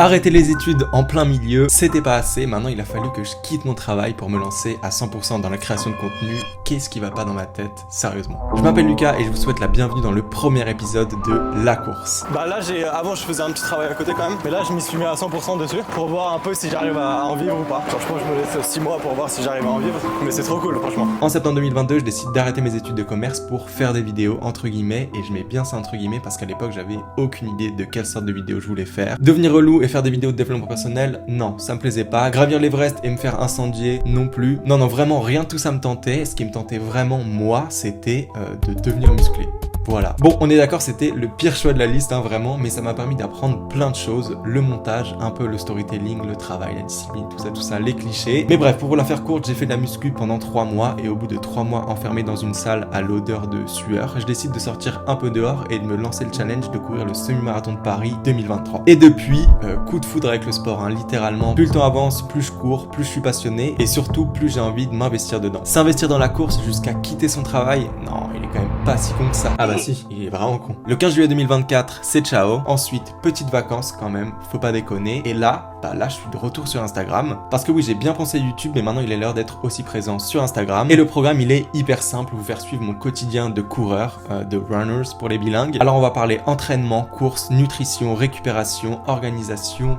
Arrêter les études en plein milieu, c'était pas assez. Maintenant, il a fallu que je quitte mon travail pour me lancer à 100% dans la création de contenu. Qu'est-ce qui va pas dans ma tête, sérieusement? Je m'appelle Lucas et je vous souhaite la bienvenue dans le premier épisode de La Course. Bah là, avant je faisais un petit travail à côté quand même, mais là je m'y suis mis à 100% dessus pour voir un peu si j'arrive à en vivre ou pas. Genre je pense que je me laisse 6 mois pour voir si j'arrive à en vivre, mais c'est trop cool franchement. En septembre 2022, je décide d'arrêter mes études de commerce pour faire des vidéos entre guillemets, et je mets bien ça entre guillemets parce qu'à l'époque j'avais aucune idée de quelle sorte de vidéos je voulais faire. Devenir relou et faire des vidéos de développement personnel, non, ça me plaisait pas. Gravir l'Everest et me faire incendier, non plus. Non, vraiment, rien de tout ça me tentait. Ce qui me tentait vraiment, moi, c'était de devenir musclé. Voilà. Bon, on est d'accord, c'était le pire choix de la liste, hein, vraiment, mais ça m'a permis d'apprendre plein de choses, le montage, un peu le storytelling, le travail, la discipline, tout ça, les clichés. Mais bref, pour vous la faire courte, j'ai fait de la muscu pendant 3 mois, et au bout de 3 mois enfermé dans une salle à l'odeur de sueur, je décide de sortir un peu dehors et de me lancer le challenge de courir le semi-marathon de Paris 2023. Et depuis, coup de foudre avec le sport, hein, littéralement. Plus le temps avance, plus je cours, plus je suis passionné, et surtout, plus j'ai envie de m'investir dedans. S'investir dans la course jusqu'à quitter son travail, non, il est quand même pas si con que ça. Ah bah si, il est vraiment con. Le 15 juillet 2024, c'est ciao. Ensuite, petites vacances quand même, faut pas déconner. Et là, je suis de retour sur Instagram. Parce que oui, j'ai bien pensé YouTube, mais maintenant il est l'heure d'être aussi présent sur Instagram. Et le programme, il est hyper simple, vous faire suivre mon quotidien de coureur, de runners pour les bilingues. Alors on va parler entraînement, course, nutrition, récupération, organisation,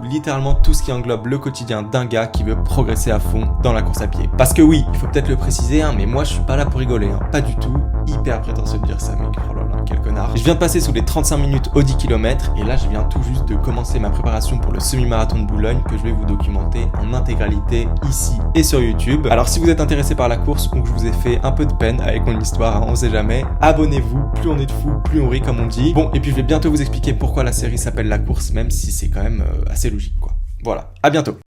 littéralement tout ce qui englobe le quotidien d'un gars qui veut progresser à fond dans la course à pied. Parce que oui, il faut peut-être le préciser, hein, mais moi je suis pas là pour rigoler, hein, pas du tout. Hyper prétentieux de dire ça, mec. Oh là là, quel connard. Je viens de passer sous les 35 minutes au 10 km et là je viens tout juste de commencer ma préparation pour le semi-marathon de Boulogne que je vais vous documenter en intégralité ici et sur YouTube. Alors si vous êtes intéressé par la course ou que je vous ai fait un peu de peine avec mon histoire, hein, on sait jamais, abonnez-vous, plus on est de fous, plus on rit comme on dit. Bon, et puis je vais bientôt vous expliquer pourquoi la série s'appelle La Course, même si c'est quand même assez logique quoi. Voilà, à bientôt.